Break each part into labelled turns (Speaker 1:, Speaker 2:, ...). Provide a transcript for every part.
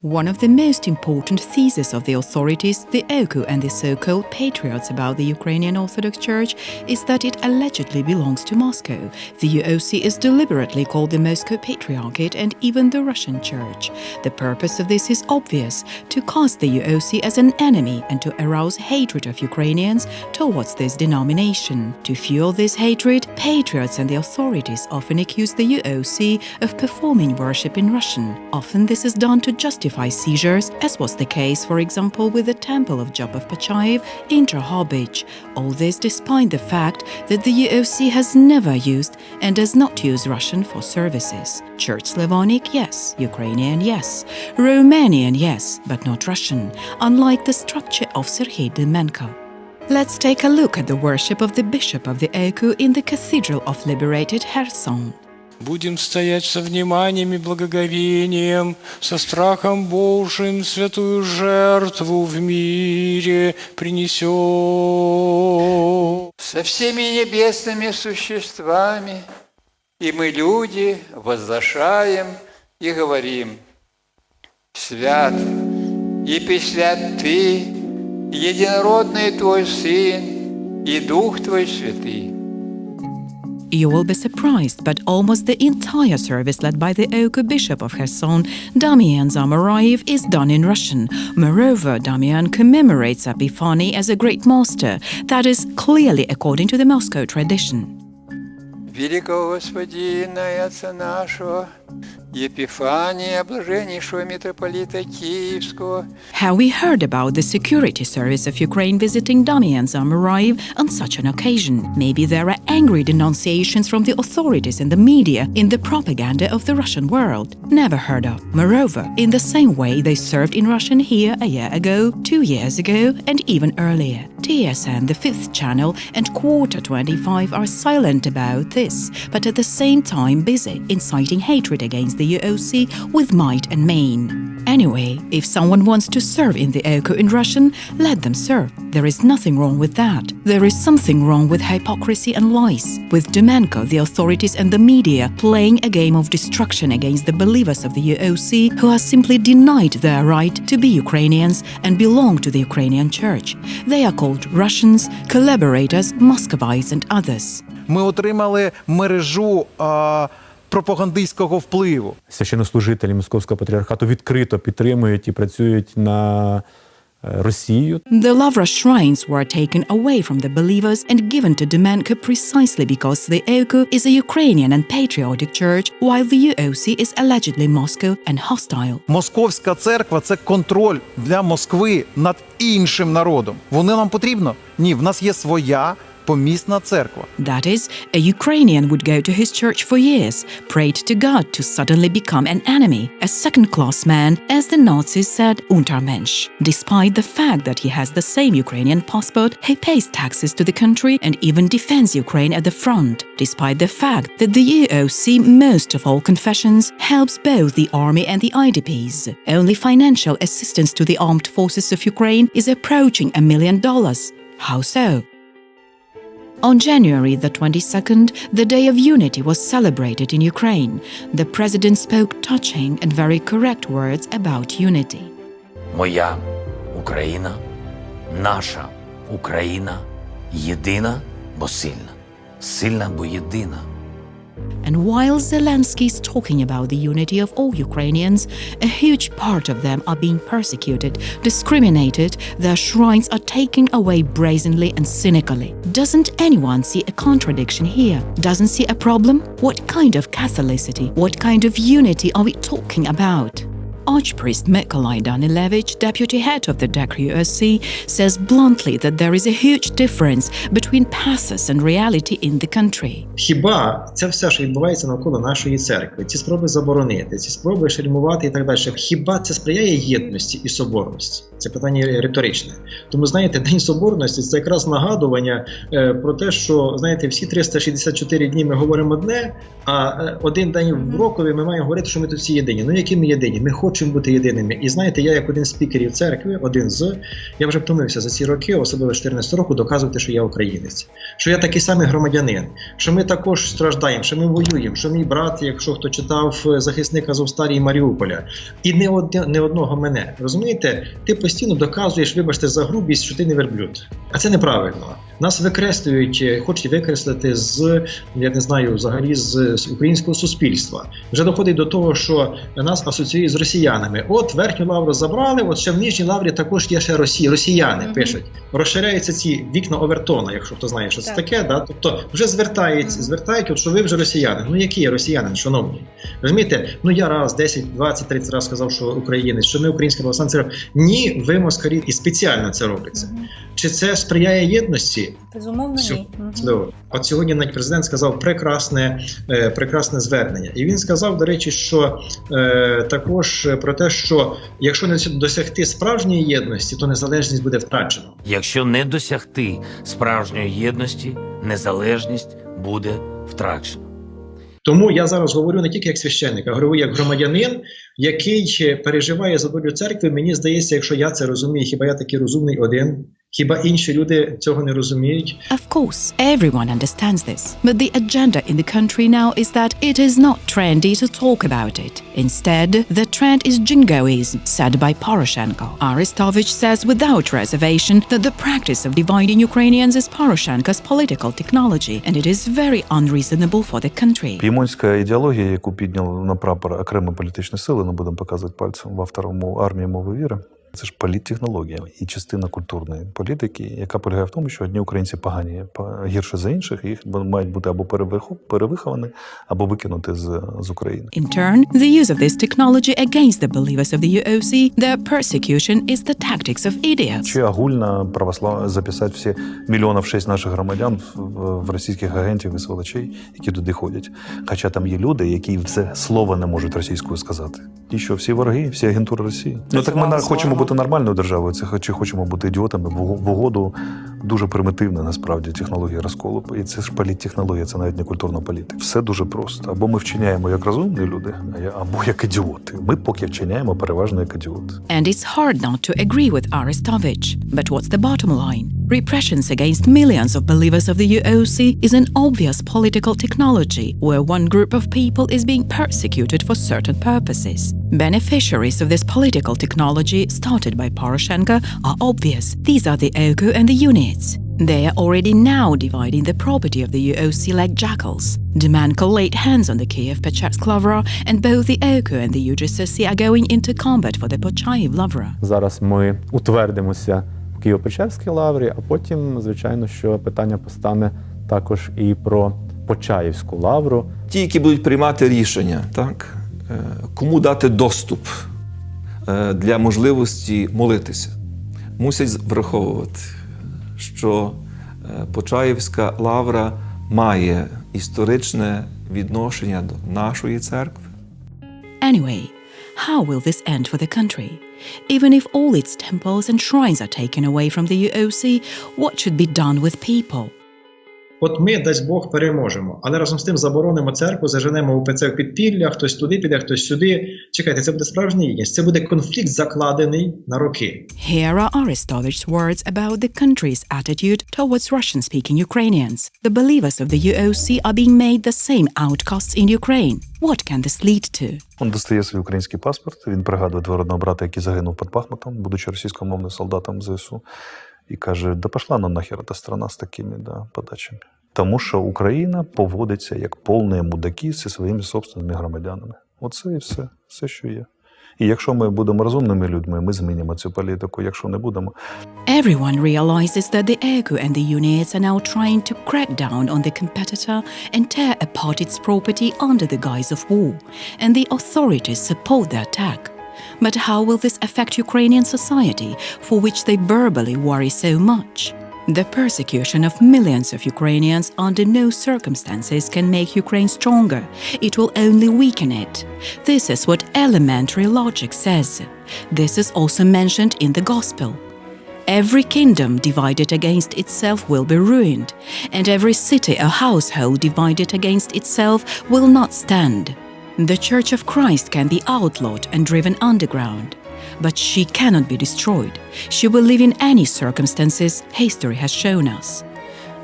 Speaker 1: One of the most important theses of the authorities, the UOC and the so-called patriots about the Ukrainian Orthodox Church, is that it allegedly belongs to Moscow. The UOC is deliberately called the Moscow Patriarchate and even the Russian Church. The purpose of this is obvious: to cast the UOC as an enemy and to arouse hatred of Ukrainians towards this denomination. To fuel this hatred, patriots and the authorities often accuse the UOC of performing worship in Russian. Often this is done to justify seizures, as was the case, for example, with the temple of Job of Pachayev in Drohobych. All this despite the fact that the UOC has never used and does not use Russian for services. Church Slavonic, yes. Ukrainian, yes. Romanian, yes, but not Russian, unlike the structure of Serhiy Dymenko. Let's take a look at the worship of the bishop of the UOC in the Cathedral of Liberated Kherson.
Speaker 2: Будем стоять со вниманием и благоговением, со страхом Божиим святую жертву в мире принесем.
Speaker 3: Со всеми небесными существами, и мы, люди, возглашаем и говорим: свят и пресвят Ты, единородный Твой Сын и Дух Твой Святый.
Speaker 1: You will be surprised, but almost the entire service led by the UOC Bishop of Kherson, Damian Zamorayev, is done in Russian. Moreover, Damian commemorates Epiphany as a great master, that is, clearly according to the Moscow tradition.
Speaker 3: Великого Господина и Отца нашего, Епифания, блаженнейшего митрополита Киевского.
Speaker 1: How we heard about the security service of Ukraine visiting Damian Zamorayev on such an occasion. Maybe there are angry denunciations from the authorities and the media in the propaganda of the Russian world. Never heard of. Moreover, in the same way they served in Russian here a year ago, 2 years ago, and even earlier. TSN, the fifth channel, and Quarter 25 are silent about this, but at the same time busy inciting hatred against the UOC with might and main. Anyway, if someone wants to serve in the UOC in Russian, let them serve. There is nothing wrong with that. There is something wrong with hypocrisy and lies, with Dymenko, the authorities and the media playing a game of destruction against the believers of the UOC who are simply denied their right to be Ukrainians and belong to the Ukrainian Church. They are called Russians, collaborators, Muscovites and others.
Speaker 4: Ми отримали мережу пропагандистського впливу.
Speaker 5: Священнослужителі Московського патріархату відкрито підтримують і працюють на Росію.
Speaker 1: The Lavra shrines were taken away from the believers and given to Dymenko precisely because the UOC is a Ukrainian and patriotic church, while the UOC is allegedly Moscow and hostile.
Speaker 4: Московська церква – це контроль для Москви над іншим народом. Вони нам потрібно? Ні, в нас є своя помісна церква.
Speaker 1: That is, a Ukrainian would go to his church for years, prayed to God to suddenly become an enemy, a second-class man, as the Nazis said, Untermensch. Despite the fact that he has the same Ukrainian passport, he pays taxes to the country and even defends Ukraine at the front. Despite the fact that the UOC, most of all confessions, helps both the army and the IDPs. Only financial assistance to the armed forces of Ukraine is approaching $1 million. How so? On January the 22nd, the Day of Unity was celebrated in Ukraine. The president spoke touching and very correct words about unity.
Speaker 6: Моя Україна, наша Україна, єдина, бо сильна. Сильна, бо єдина.
Speaker 1: And while Zelenskyy is talking about the unity of all Ukrainians, a huge part of them are being persecuted, discriminated, their shrines are taken away brazenly and cynically. Doesn't anyone see a contradiction here? Doesn't see a problem? What kind of Catholicity, what kind of unity are we talking about? Archpriest Mykolai Danilevich, deputy head of the UOC, says bluntly that there is a huge difference between pathos and reality in the country.
Speaker 7: Хіба це все, що відбувається навколо нашої церкви, ці спроби заборонити, ці спроби шельмувати і так далі, хіба це сприяє єдності і соборності? Це питання риторичне. Тому, знаєте, День Соборності – це якраз нагадування про те, що, знаєте, всі 364 дні ми говоримо одне, а один день в рокові ми маємо говорити, що ми тут всі єдині. Ну, які ми єдині? Ми хочемо хочемо бути єдиними. І знаєте, я як один з спікерів церкви, я вже втомився за ці роки, особливо 14 року, доказувати, що я українець, що я такий самий громадянин, що ми також страждаємо, що ми воюємо, що мій брат, якщо хто читав захисника Азовсталі Маріуполя, і не одного мене. Розумієте, ти постійно доказуєш, вибачте за грубість, що ти не верблюд. А це неправильно. Нас викреслюють, хочуть викреслити я не знаю, взагалі з українського суспільства. Вже доходить до того, що нас асоціюють з росіянами. От верхню лавру забрали, от ще в нижній лаврі також є ще росіяни, пишуть. Розширяються ці вікна Овертона, якщо хто знає, що це таке. Да? Тобто вже звертають, от, що ви вже росіяни. Ну які є росіянин, шановні? Розумієте, я раз, 10, 20, 30 разів сказав, що українець, що ми українська православна церква. Ні, ви москалі, і спеціально це робиться. Чи це сприяє єдності?
Speaker 8: Безумовно, ні.
Speaker 7: От сьогодні навіть президент сказав прекрасне звернення. І він сказав, до речі, що також про те, що якщо не досягти справжньої єдності, то незалежність буде втрачена.
Speaker 6: Якщо не досягти справжньої єдності, незалежність буде втрачена.
Speaker 7: Тому я зараз говорю не тільки як священник, а говорю як громадянин, який переживає за долю церкви. Мені здається, якщо я це розумію, хіба я такий розумний один? Хіба інші люди цього не розуміють?
Speaker 1: Of course, everyone understands this. But the agenda in the country now is that it is not trendy to talk about it. Instead, the trend is jingoism, said by Poroshenko. Arestovich says without reservation that the practice of dividing Ukrainians is Poroshenko's political technology, and it is very unreasonable for the country.
Speaker 9: Піймонська ідеологія, яку підняли на прапор окремі політичні сили, не будемо показувати пальцем в автора армії мови віри, це ж політтехнологія і частина культурної політики, яка полягає в тому, що одні українці погані, гірше за інших, і їх мають бути або перевиховані, або викинути з України.
Speaker 1: In turn, the use of this technology against the believers of the UOC, their persecution is the tactics of idiots.
Speaker 9: Чи огульно записати всі 1,6 мільйонів наших громадян в російських агентів і сволочей, які туди ходять. Хоча там є люди, які все слово не можуть російською сказати. І що, всі вороги, всі агентури Росії. Так ми хочемо бути нормальною державою, чи хочемо бути ідіотами в угоду дуже примітивна, насправді, технологія розколу. І це ж політтехнологія, це навіть не культурна політика. Все дуже просто. Або ми вчиняємо як розумні люди, або як ідіоти. Ми поки вчиняємо переважно як ідіоти.
Speaker 1: And it's hard not to agree with Arestovich. But what's the bottom line? Repressions against millions of believers of the UOC is an obvious political technology where one group of people is being persecuted for certain purposes. Beneficiaries of this political technology started by Poroshenko are obvious. These are the OKU and the Uniates. They are already now dividing the property of the UOC like jackals. Demanko laid hands on the Kiev-Pechерsk Lavra, and both the OKU and the UGCC are going into combat for the Pochayev Lavra.
Speaker 5: Зараз ми утвердимося в Києво-Печерській лаврі, а потім, звичайно, що питання постане також і про Почаївську лавру.
Speaker 10: Ті, які будуть приймати рішення, так, кому дати доступ для можливості молитися, мусять враховувати, що Почаївська лавра має історичне відношення до нашої церкви.
Speaker 1: Anyway, how will this end for the country? Even if all its temples and shrines are taken away from the UOC, what should be done with people?
Speaker 7: От ми, дасть Бог, переможемо, але разом з тим заборонимо церкву, заженемо УПЦ в підпілля, хтось туди піде, хтось сюди. Чекайте, це буде справжня єдність, це буде конфлікт, закладений на роки.
Speaker 1: Here are Aristovich's words about the country's attitude towards Russian-speaking Ukrainians. The believers of the UOC are being made the same outcasts in Ukraine. What can this lead to?
Speaker 9: Він достає свій український паспорт, він пригадує двоюродного брата, який загинув під Бахмутом, будучи російськомовним солдатом ЗСУ. І каже, да пошла нам нахер эта страна з такими подачами. Тому що Україна поводиться як повні мудаки зі своїми собственними громадянами. Оце і все, що є. І якщо ми будемо розумними людьми, ми змінимо цю політику. Якщо не будемо...
Speaker 1: Everyone realizes that the OKU and the Uniates are now trying to crack down on the competitor and tear apart its property under the guise of war. And the authorities support the attack. But how will this affect Ukrainian society, for which they verbally worry so much? The persecution of millions of Ukrainians under no circumstances can make Ukraine stronger. It will only weaken it. This is what elementary logic says. This is also mentioned in the Gospel. Every kingdom divided against itself will be ruined, and every city or household divided against itself will not stand. The Church of Christ can be outlawed and driven underground, but she cannot be destroyed. She will live in any circumstances, history has shown us.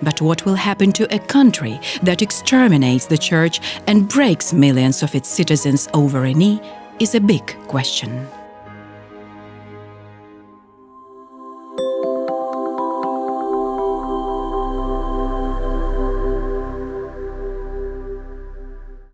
Speaker 1: But what will happen to a country that exterminates the Church and breaks millions of its citizens over a knee is a big question.